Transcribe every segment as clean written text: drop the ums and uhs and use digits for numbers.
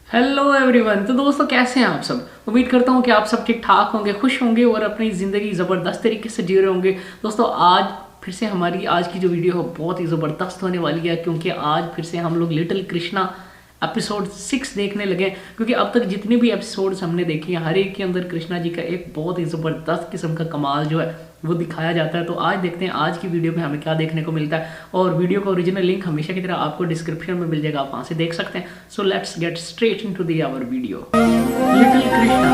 Hello everyone. तो दोस्तों कैसे हैं आप सब। उम्मीद करता हूं कि आप सब ठीक ठाक होंगे, खुश होंगे और अपनी ज़िंदगी ज़बरदस्त तरीके से जी रहे होंगे। दोस्तों आज फिर से हमारी आज की जो वीडियो है बहुत ही ज़बरदस्त होने वाली है, क्योंकि आज फिर से हम लोग लिटिल कृष्णा एपिसोड 6 देखने लगे। क्योंकि अब तक जितने भी एपिसोड्स हमने देखे हैं हर एक के अंदर कृष्णा जी का एक बहुत ही ज़बरदस्त किस्म का कमाल जो है वो दिखाया जाता है। तो आज देखते हैं आज की वीडियो में हमें क्या देखने को मिलता है, और वीडियो का ओरिजिनल लिंक हमेशा की तरह आपको डिस्क्रिप्शन में मिल जाएगा, आप वहां से देख सकते हैं। So let's get straight into the our video. Little Krishna.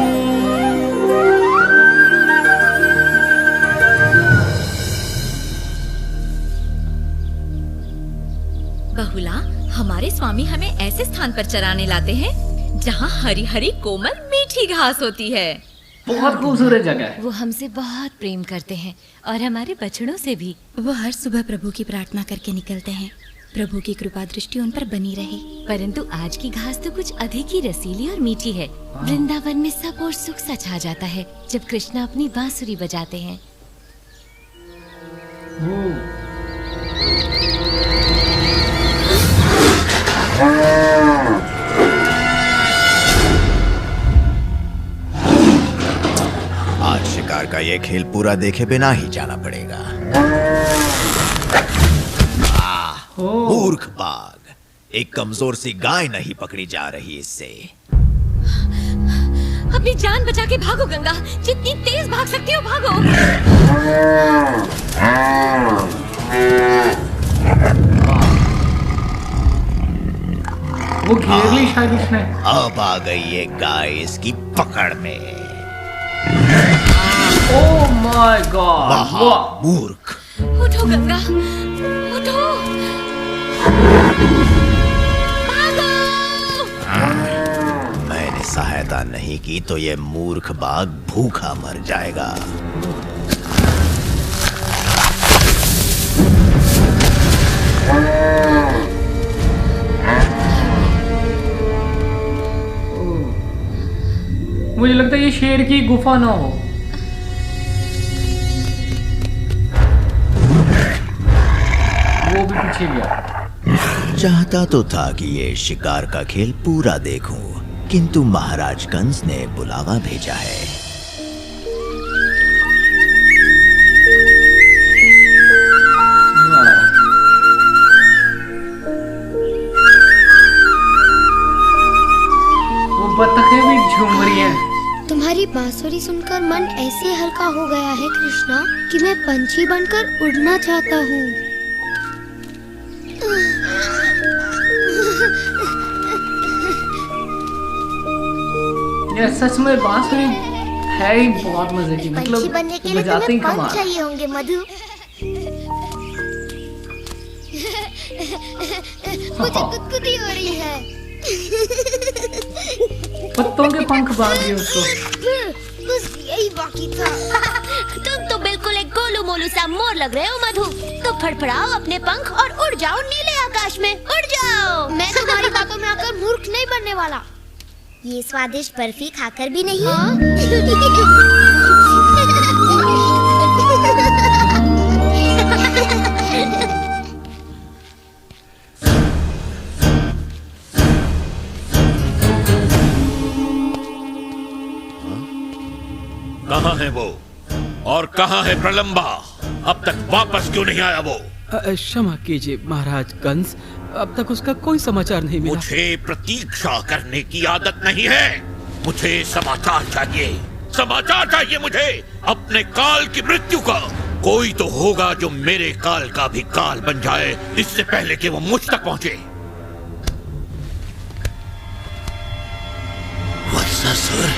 Bahula, हमारे स्वामी हमें ऐसे स्थान पर चराने लाते हैं जहाँ हरी हरी कोमल मीठी घास होती है। बहुत खूबसूरत जगह है। वो हमसे बहुत प्रेम करते हैं और हमारे बछड़ों से भी। वो हर सुबह प्रभु की प्रार्थना करके निकलते हैं, प्रभु की कृपा दृष्टि उन पर बनी रहे। परंतु आज की घास तो कुछ अधिक ही रसीली और मीठी है। वृंदावन में सब और सुख सा छा जाता है जब कृष्णा अपनी बांसुरी बजाते हैं। आज शिकार का ये खेल पूरा देखे बिना ही जाना पड़ेगा। मूर्ख बाघ, एक कमजोर सी गाय नहीं पकड़ी जा रही इससे। अपनी जान बचा के भागो गंगा, जितनी तेज भाग सकती हो भागो। वो घेर ली शायद उसने। अब आ गई ये गाय इसकी पकड़ में। Oh my God. मूर्ख। उठो गंगा, उठो। मैंने सहायता नहीं की तो ये मूर्ख बाघ भूखा मर जाएगा। मुझे लगता है ये शेर की गुफा ना हो। वो भी पीछे गया। चाहता तो था कि ये शिकार का खेल पूरा देखूं, किंतु महाराज कंस ने बुलावा भेजा है। वो बतखें भी झूम रही हैं। तुम्हारी बांसुरी सुनकर मन ऐसे हल्का हो गया है कृष्णा कि मैं पंछी बनकर उड़ना चाहता हूँ। ये सच में बांसुरी है ही बहुत मजे की। पंछी मतलब बनने के लिए बजाते ही तुम्हें पंख कमाल। चाहिए होंगे मधु। मुझे गुदगुदी हो रही है। पत्तों के पंख बांध दिए उसको। बस यही बाकी था। तुम तो बिल्कुल एक गोलू मोलू सा मोर लग रहे हो मधु। तो फड़फड़ाओ अपने पंख और उड़ जाओ नीले आकाश में, उड़ जाओ। मैं तुम्हारी बातों में आकर मूर्ख नहीं बनने वाला। ये स्वादिष्ट बर्फी खाकर भी नहीं। कहाँ है वो और कहाँ है प्रलंबा? अब तक वापस क्यों नहीं आया वो? क्षमा कीजिए महाराज कंस, अब तक उसका कोई समाचार नहीं मिला। मुझे प्रतीक्षा करने की आदत नहीं है। मुझे समाचार चाहिए, समाचार चाहिए मुझे अपने काल की मृत्यु का। कोई तो होगा जो मेरे काल का भी काल बन जाए इससे पहले कि वो मुझ तक पहुंचे। वत्सासुर,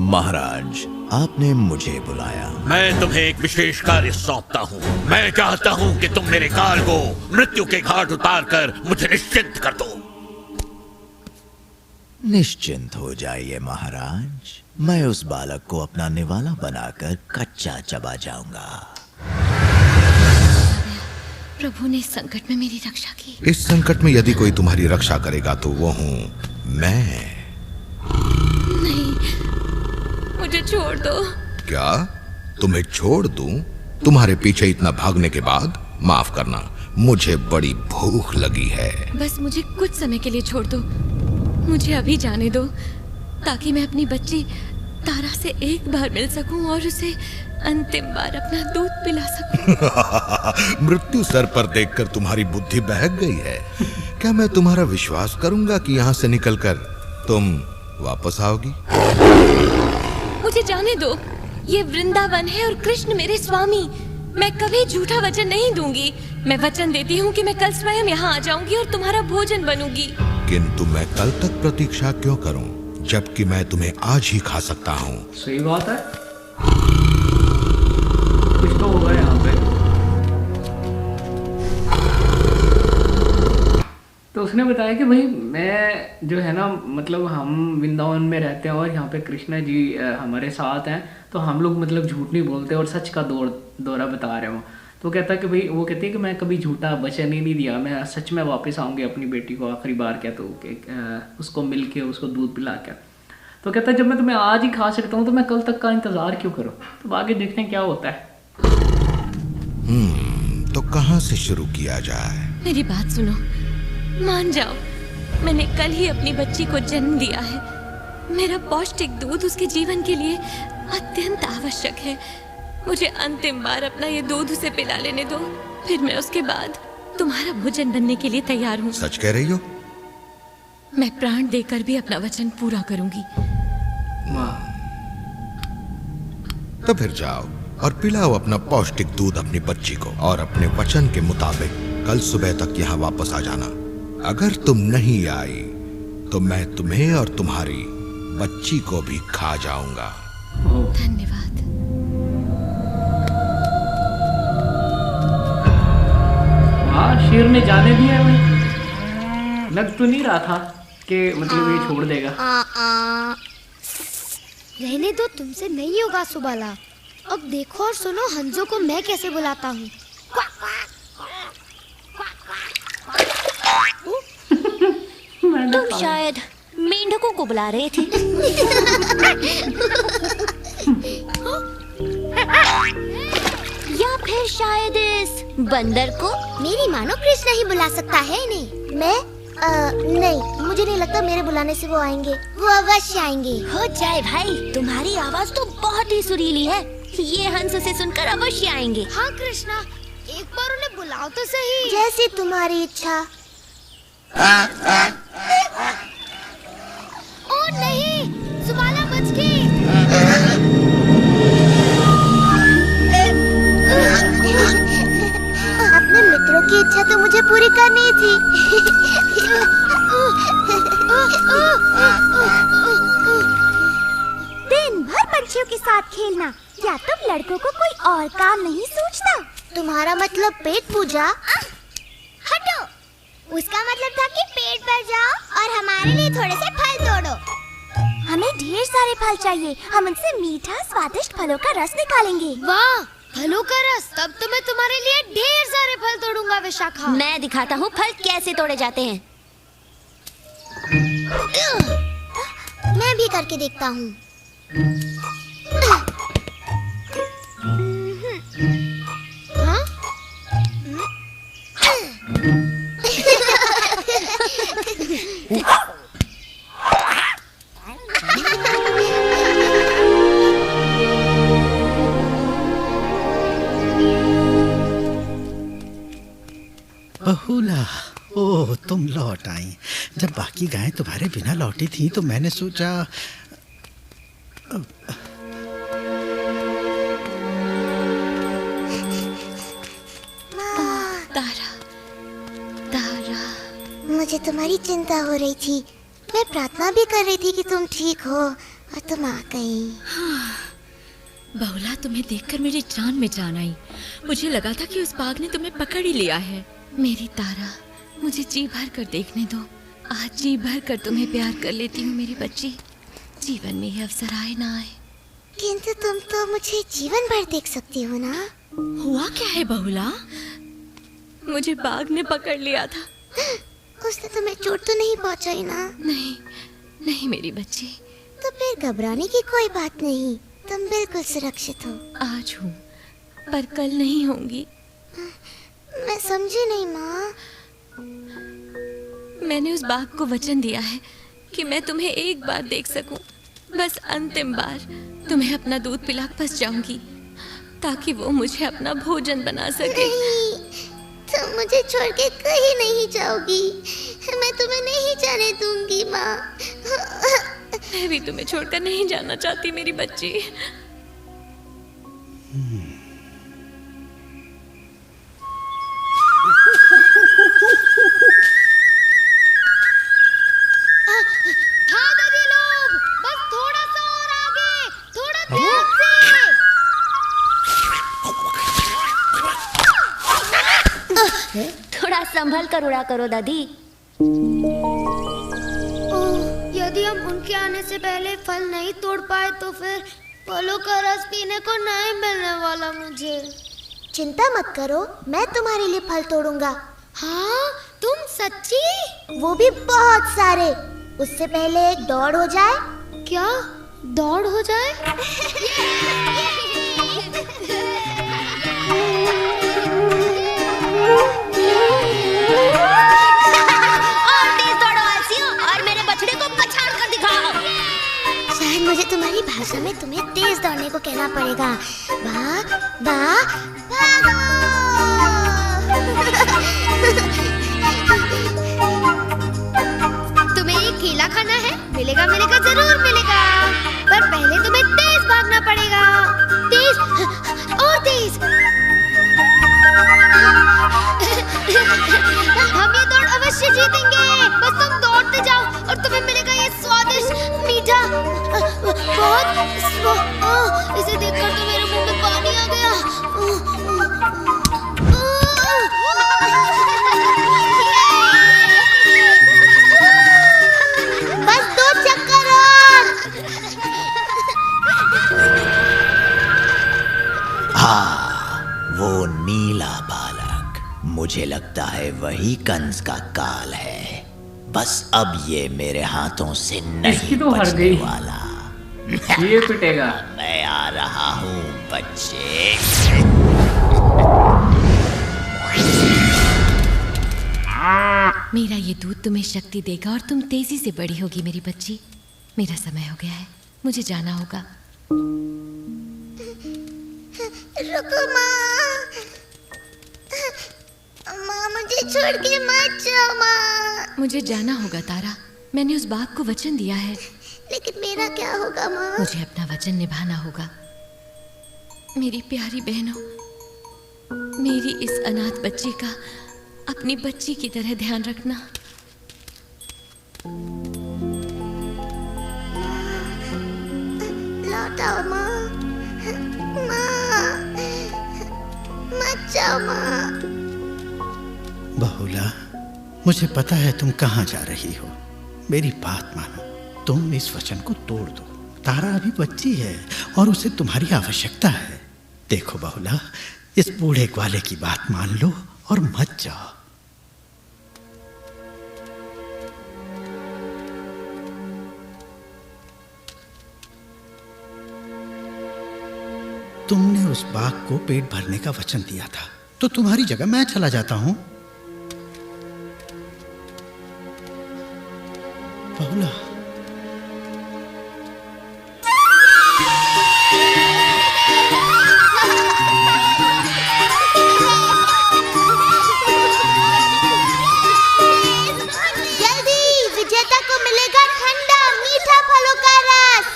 महाराज, आपने मुझे बुलाया। मैं तुम्हें एक विशेष कार्य सौंपता हूँ। मैं चाहता हूँ कि तुम मेरे काल को मृत्यु के घाट उतारकर मुझे निश्चिंत कर दो। निश्चिंत हो जाइए महाराज, मैं उस बालक को अपना निवाला बनाकर कच्चा चबा जाऊंगा। प्रभु ने इस संकट में मेरी रक्षा की। इस संकट में यदि कोई तुम्हारी रक्षा करेगा तो वो हूँ मैं। नहीं, मुझे छोड़ दो। क्या तुम्हें छोड़ दूं? तुम्हारे पीछे इतना भागने के बाद? माफ करना, मुझे बड़ी भूख लगी है। बस मुझे कुछ समय के लिए छोड़ दो, मुझे अभी जाने दो, ताकि मैं अपनी बच्ची तारा से एक बार मिल सकूं और उसे अंतिम बार अपना दूध पिला सकूं। मृत्यु सर पर देखकर तुम्हारी बुद्धि बहक गई है। क्या मैं तुम्हारा विश्वास करूंगा कि यहाँ से निकलकर तुम वापस आओगी? मुझे जाने दो, ये वृंदावन है और कृष्ण मेरे स्वामी। मैं कभी झूठा वचन नहीं दूंगी। मैं वचन देती हूँ कि मैं कल स्वयं यहाँ आ जाऊंगी और तुम्हारा भोजन बनूंगी। किंतु मैं कल तक प्रतीक्षा क्यों करूं, जबकि मैं तुम्हें आज ही खा सकता हूँ। सही बात है, कुछ तो होगा यहाँ पे। तो उसने बताया कि भाई मैं जो है ना, मतलब हम वृंदावन में रहते हैं और यहाँ पे कृष्णा जी हमारे साथ हैं, तो हम लोग मतलब झूठ नहीं बोलते और सच का दौरा बता रहे हो। तो कहता है कि भाई, वो कहती है कि मैं कभी झूठा वचन ही नहीं दिया, मैं सच में वापस आऊँगी अपनी बेटी को आखिरी बार, क्या तो उसको मिल के उसको दूध पिला के। तो कहता है जब मैं तुम्हें आज ही खा सकता हूँ तो मैं कल तक का इंतज़ार क्यों करूँ। तो आगे देखते हैं क्या होता है। तो कहाँ से शुरू किया जाए? मेरी बात सुनो, मान जाओ, मैंने कल ही अपनी बच्ची को जन्म दिया है। मेरा पौष्टिक दूध उसके जीवन के लिए अत्यंत आवश्यक है। मुझे अंतिम बार अपना ये दूध उसे पिला लेने दो, फिर मैं उसके बाद तुम्हारा भोजन बनने के लिए तैयार हूँ। सच कह रही हो? मैं प्राण देकर भी अपना वचन पूरा करूंगी। तो फिर जाओ और पिलाओ अपना पौष्टिक दूध अपनी बच्ची को, और अपने वचन के मुताबिक कल सुबह तक यहाँ वापस आ जाना। अगर तुम नहीं आई तो मैं तुम्हें और तुम्हारी बच्ची को भी खा जाऊंगा। धन्यवाद। हाँ, शेर ने जाने दिया भाई। लग तो नहीं रहा था कि मतलब ये छोड़ देगा। रहने दो, तुमसे नहीं होगा सुबाला। अब देखो और सुनो हंजो को मैं कैसे बुलाता हूँ। तुम शायद मेंढकों को बुला रहे थे। या फिर शायद इस बंदर को। मेरी मानो कृष्ण ही बुला सकता है इन्हें। मैं नहीं, मुझे नहीं लगता मेरे बुलाने से वो आएंगे। वो अवश्य आएंगे। हो जाए भाई, तुम्हारी आवाज तो बहुत ही सुरीली है। ये हंस उसे सुनकर अवश्य आएंगे। हाँ कृष्णा, एक बार उन्हें बुलाओ तो सही। जैसी तुम्हारी इच्छा। ओ नहीं, सुबाला बच गई। अपने मित्रों की इच्छा तो मुझे पूरी करनी थी। दिन भर पंछियों के साथ खेलना, क्या तुम लड़कों को कोई और काम नहीं सूझता? तुम्हारा मतलब पेट पूजा? हटो, उसका मतलब था कि पेट भर जाओ और हमारे लिए थोड़े से फल तोड़ो। हमें ढेर सारे फल चाहिए, हम उनसे मीठा स्वादिष्ट फलों का रस निकालेंगे। वाह, फलों का रस! तब तो मैं तुम्हारे लिए ढेर सारे फल तोड़ूंगा विशाखा। मैं दिखाता हूँ फल कैसे तोड़े जाते हैं। मैं भी करके देखता हूँ। हाँ? बहुला, ओह तुम लौट आई। जब बाकी गायें तुम्हारे बिना लौटी थी तो मैंने सोचा तारा, तारा, मुझे तुम्हारी चिंता हो रही थी। मैं प्रार्थना भी कर रही थी कि तुम ठीक हो और तुम आ गई। बहुला, तुम्हें देखकर मेरी जान में जान आई। मुझे लगा था कि उस बाघ ने तुम्हें पकड़ ही लिया है। मेरी तारा, मुझे जी भर कर देखने दो। आज जी भर कर तुम्हें प्यार कर लेती हूँ मेरी बच्ची। जीवन में ये अवसर आए ना आए। किंतु तुम तो मुझे जीवन भर देख सकती हो ना। हुआ क्या है बहुला? मुझे बाघ ने पकड़ लिया था। उसने तुम्हें चोट तो नहीं पहुंचाई ना? नहीं, नहीं मेरी बच्ची। तो फिर घबराने की कोई बात नहीं, तुम बिल्कुल सुरक्षित हो। आज हूँ पर कल नहीं होंगी। मैं समझी नहीं माँ। मैंने उस बाघ को वचन दिया है कि मैं तुम्हें एक बार देख सकूं, बस अंतिम बार तुम्हें अपना दूध पिला बस जाऊंगी ताकि वो मुझे अपना भोजन बना सके। नहीं, तुम मुझे छोड़ के कहीं नहीं जाओगी। मैं तुम्हें नहीं जाने दूंगी माँ। मैं भी तुम्हें छोड़कर नहीं जाना चाहती मेरी बच्ची। हाँ दादी लोग, बस थोड़ा सा और आगे, थोड़ा ध्यान से। थोड़ा संभल कर उड़ा करो दादी। यदि हम उनके आने से पहले फल नहीं तोड़ पाए तो फिर फलों का रस पीने को नहीं मिलने वाला मुझे। चिंता मत करो, मैं तुम्हारे लिए फल तोड़ूंगा। हाँ, तुम सच्ची? वो भी बहुत सारे। उससे पहले एक दौड़ हो जाए। क्या दौड़ हो जाए? शायद मुझे तुम्हारी भाषा में तुम्हें तेज दौड़ने को कहना पड़ेगा। भाग, भाग, भागो! तुम्हें ये केला खाना है? मिलेगा मिलेगा जरूर मिलेगा, पर पहले तुम्हें तेज भागना पड़ेगा। तेज और तेज। हम ये दौड़ अवश्य जीतेंगे, बस तुम दौड़ते जाओ और तुम्हें मिलेगा ये स्वादिष्ट मीठा बहुत इसे देखकर तो मेरे मुंह में पानी आ गया। बस 2 चक्कर और। हाँ, वो नीला बालक, मुझे लगता है वही कंस का काल है। बस अब ये मेरे हाथों से नहीं तो बचने वाला। ये पिटेगा। मैं आ रहा हूँ बच्चे। मेरा ये दूध तुम्हें शक्ति देगा और तुम तेजी से बड़ी होगी मेरी बच्ची। मेरा समय हो गया है, मुझे जाना होगा। रुको माँ, माँ मुझे छोड़ के मत जाओ माँ। मुझे जाना होगा तारा, मैंने उस बाघ को वचन दिया है। लेकिन मेरा क्या होगा माँ? मुझे अपना वचन निभाना होगा। मेरी प्यारी बहनों, मेरी इस अनाथ बच्ची का अपनी बच्ची की तरह ध्यान रखना। लौटाओ माँ, माँ, मत जाओ माँ। बहुला, मुझे पता है तुम कहाँ जा रही हो। मेरी बात मानो, तुम इस वचन को तोड़ दो। तारा अभी बच्ची है और उसे तुम्हारी आवश्यकता है। देखो बहुला, इस बूढ़े ग्वाले की बात मान लो और मत जाओ। तुमने उस बाघ को पेट भरने का वचन दिया था, तो तुम्हारी जगह मैं चला जाता हूं। बहुला, जल्दी, विजेता को मिलेगा ठंडा मीठा फलों का रस।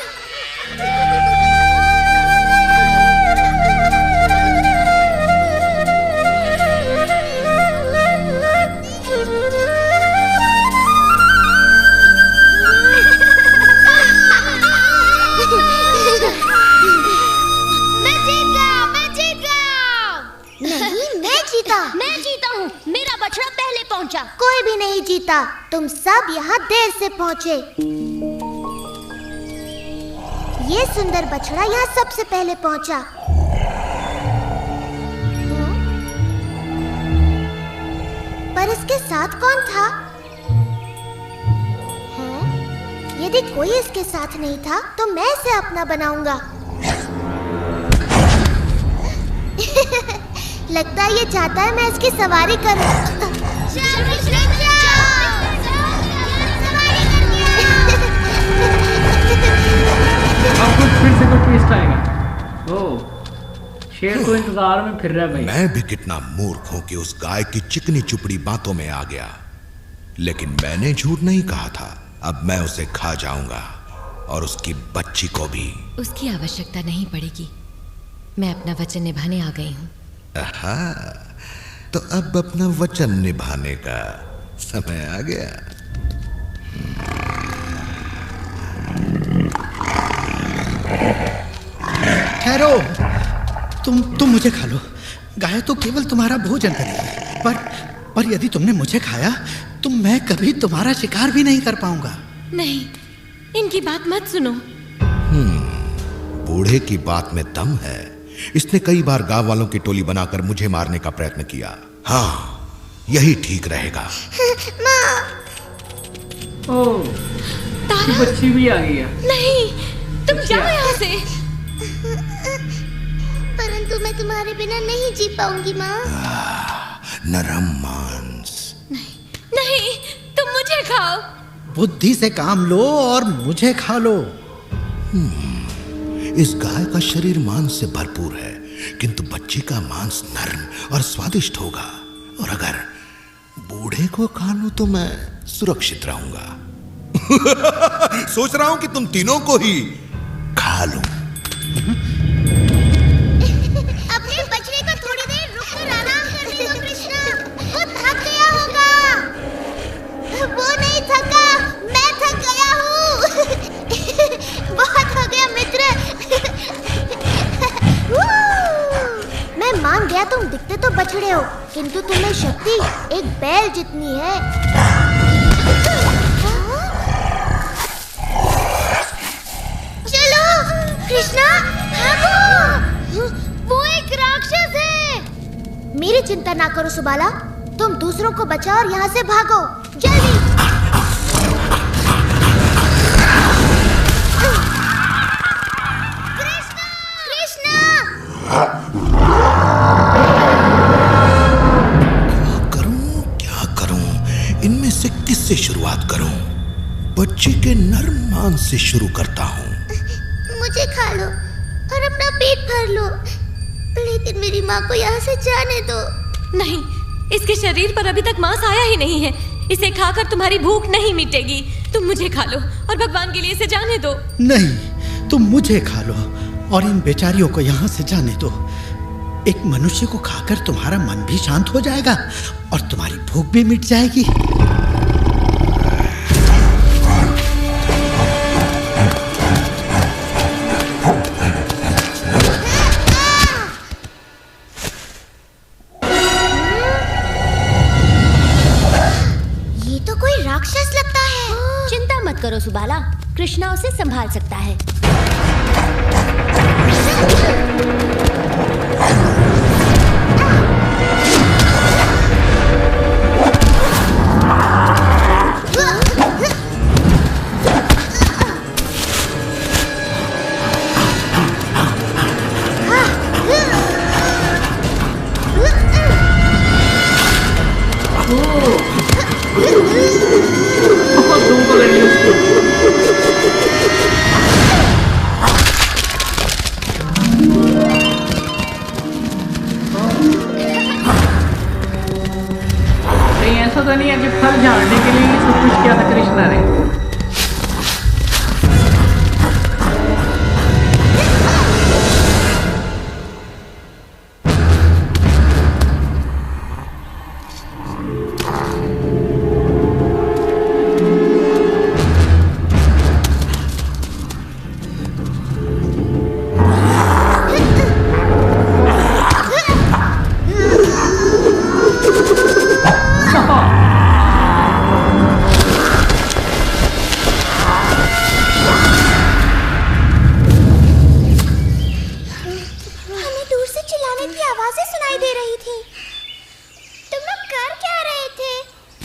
मैं जीता हूँ। मेरा बछड़ा पहले पहुँचा। कोई भी नहीं जीता, तुम सब यहाँ देर से पहुँचे। ये सुंदर बछड़ा यहाँ सबसे पहले पहुँचा। पर इसके साथ कौन था? यदि कोई इसके साथ नहीं था तो मैं इसे अपना बनाऊंगा। लगता है ये चाहता है मैं इसकी सवारी करूं। अब कुछ फिर से कोई ट्विस्ट आएगा। ओह, शेर तो इंतजार में फिर रहा है भाई। मैं भी कितना मूर्ख हूं कि उस गाय की चिकनी चुपड़ी बातों में आ गया, लेकिन मैंने झूठ नहीं कहा था। अब मैं उसे खा जाऊंगा और उसकी बच्ची को भी। उसकी आवश्यकता नहीं पड़ेगी, मैं अपना वचन निभाने आ गई हूँ। आहा, तो अब अपना वचन निभाने का समय आ गया। ठहरो, तुम मुझे खा लो। गाय तो केवल तुम्हारा भोजन करेगी, पर यदि तुमने मुझे खाया तो मैं कभी तुम्हारा शिकार भी नहीं कर पाऊंगा। नहीं, इनकी बात मत सुनो। बूढ़े की बात में दम है। इसने कई बार गांव वालों की टोली बनाकर मुझे मारने का प्रयत्न किया। हाँ, यही ठीक रहेगा। ओह, तारा, बच्ची भी आ गई है। नहीं, तुम जाओ यहाँ से। परंतु मैं तुम्हारे बिना नहीं जी पाऊंगी माँ। नरम मांस। नहीं, तुम मुझे खाओ। बुद्धि से काम लो और मुझे खा लो। इस गाय का शरीर मांस से भरपूर है, किंतु बच्ची का मांस नरम और स्वादिष्ट होगा। और अगर बूढ़े को खा लूं तो मैं सुरक्षित रहूंगा। सोच रहा हूं कि तुम तीनों को ही खा लूं। अपने बछड़े को थोड़ी देर रुककर आराम करने दो कृष्णा, वो थक गया होगा। वो नहीं थका, मैं थक गया हूँ। बहुत हो गया मित्र। मैं मान गया तुम दिखते तो बछड़े हो, किंतु तुम्हें शक्ति एक बैल जितनी है। चलो कृष्णा, भागो। वो एक राक्षस है। मेरी चिंता ना करो सुबाला, तुम दूसरों को बचाओ और यहाँ से भागो जल्दी। क्या करूं? इनमें से किससे शुरुआत करूं? बच्ची के नरम मांस से शुरू करता हूं। मुझे खा लो और अपना पेट भर लो, लेकिन मेरी माँ को यहाँ से जाने दो। नहीं, इसके शरीर पर अभी तक मांस आया ही नहीं है। इसे खाकर तुम्हारी भूख नहीं मिटेगी। तुम मुझे खा लो और भगवान के लिए इसे जाने दो। नहीं, तुम मुझे खा लो और इन बेचारियों को यहाँ से जाने दो। एक मनुष्य को खाकर तुम्हारा मन भी शांत हो जाएगा और तुम्हारी भूख भी मिट जाएगी। ये तो कोई राक्षस लगता है। चिंता मत करो सुबाला, कृष्णा उसे संभाल सकता है। तुमको लग रही उसको। ऐसा तो नहीं है कि फल झाड़ने के लिए सब कुछ किया था कृष्णा ने।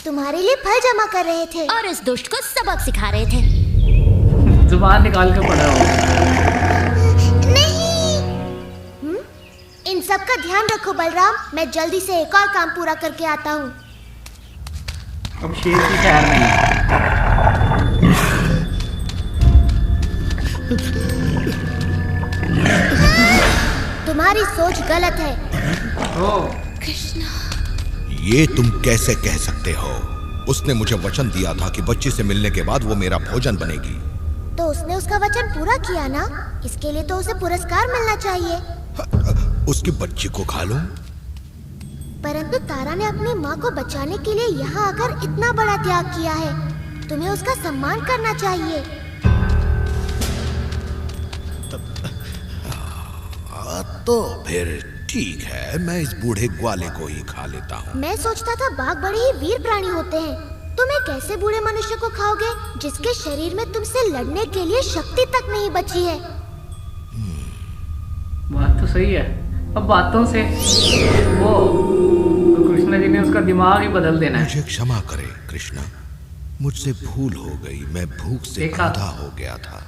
तुम्हारे लिए फल जमा कर रहे थे और इस दुष्ट को सबक सिखा रहे थे। जुबान निकाल के पड़ा हो। नहीं, इन सब सबका ध्यान रखो बलराम, मैं जल्दी से एक और काम पूरा करके आता हूँ। अब शेर की खैर नहीं। तुम्हारी सोच गलत है। कृष्णा, ये तुम कैसे कह सकते हो? उसने मुझे वचन दिया था कि बच्ची से मिलने के बाद वो मेरा भोजन बनेगी। तो उसने उसका वचन पूरा किया ना, इसके लिए तो उसे पुरस्कार मिलना चाहिए। उसकी बच्ची को खा लो। परंतु तारा ने अपनी माँ को बचाने के लिए यहाँ आकर इतना बड़ा त्याग किया है, तुम्हें उसका सम्मान करना चाहिए। तो फिर ठीक है, मैं इस बूढ़े ग्वाले को ही खा लेता हूँ। मैं सोचता था बाघ बड़े ही वीर प्राणी होते हैं, तुम एक ऐसे बूढ़े मनुष्य को खाओगे जिसके शरीर में तुमसे लड़ने के लिए शक्ति तक नहीं बची है। बात तो सही है। अब बातों से वो तो कृष्णा जी ने उसका दिमाग ही बदल देना है। मुझे क्षमा करे कृष्णा, मुझसे भूल हो गई, मैं भूख से आधा हो गया था।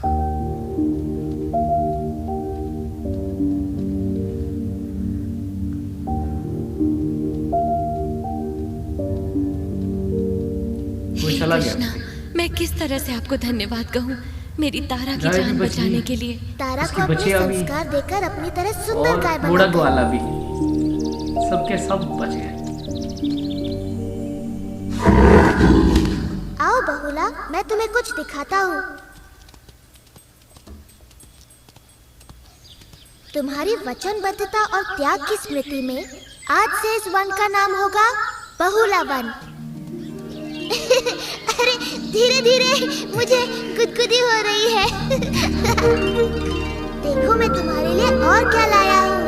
कृष्णा, मैं किस तरह से आपको धन्यवाद कहूँ मेरी तारा की जान बचाने के लिए। तारा को अपने संस्कार देकर अपनी तरह सुंदर गाय बूढ़ा ग्वाला भी सबके सब बच गए। आओ बहुला, मैं तुम्हें कुछ दिखाता हूँ। तुम्हारी वचनबद्धता और त्याग की स्मृति में आज से इस वन का नाम होगा बहुला वन। अरे धीरे धीरे, मुझे गुदगुदी हो रही है। देखो मैं तुम्हारे लिए और क्या लाया हूँ।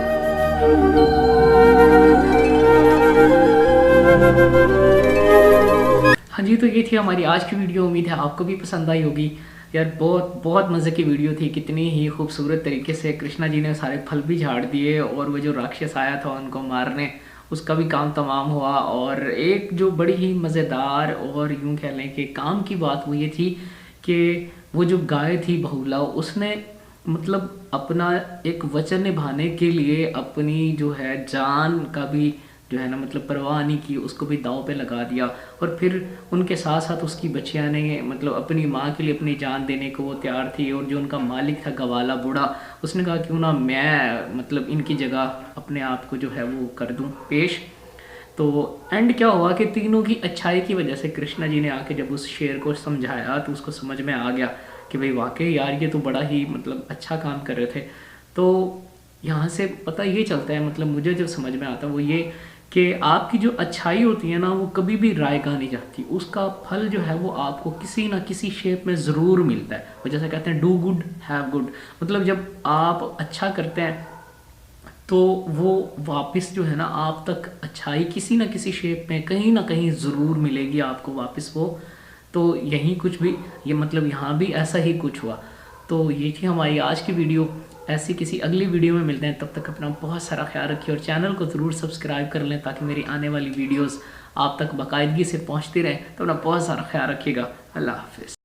हाँ जी, तो ये थी हमारी आज की वीडियो। उम्मीद है आपको भी पसंद आई होगी। यार बहुत बहुत मज़े की वीडियो थी। कितनी ही खूबसूरत तरीके से कृष्णा जी ने सारे फल भी झाड़ दिए और वो जो राक्षस आया था उनको मारने, उसका भी काम तमाम हुआ। और एक जो बड़ी ही मज़ेदार और यूँ कह लें कि काम की बात वो ये थी कि वो जो गाय थी बहुला, उसने मतलब अपना एक वचन निभाने के लिए अपनी जो है जान का भी जो है ना मतलब परवाह नहीं की, उसको भी दांव पे लगा दिया। और फिर उनके साथ साथ उसकी बच्चियां ने मतलब अपनी माँ के लिए अपनी जान देने को वो तैयार थी। और जो उनका मालिक था गवाला बूढ़ा, उसने कहा क्यों ना मैं मतलब इनकी जगह अपने आप को जो है वो कर दूं पेश। तो एंड क्या हुआ कि तीनों की अच्छाई की वजह से कृष्णा जी ने आके जब उस शेर को समझाया तो उसको समझ में आ गया कि भाई वाकई यार ये तो बड़ा ही मतलब अच्छा काम कर रहे थे। तो यहाँ से पता ये चलता है, मतलब मुझे जो समझ में आता है वो ये कि आपकी जो अच्छाई होती है ना वो कभी भी रायगा नहीं जाती, उसका फल जो है वो आपको किसी ना किसी शेप में ज़रूर मिलता है। वो जैसे कहते हैं डू गुड हैव गुड, मतलब जब आप अच्छा करते हैं तो वो वापस जो है ना आप तक अच्छाई किसी ना किसी शेप में कहीं ना कहीं ज़रूर मिलेगी आपको वापस वो। तो यही कुछ भी ये मतलब यहाँ भी ऐसा ही कुछ हुआ। तो ये थी हमारी आज की वीडियो। ऐसी किसी अगली वीडियो में मिलते हैं, तब तक अपना बहुत सारा ख्याल रखिए और चैनल को ज़रूर सब्सक्राइब कर लें ताकि मेरी आने वाली वीडियोस आप तक बाकायदगी से पहुंचती रहे। तो अपना बहुत सारा ख्याल रखिएगा। अल्लाह हाफिज़।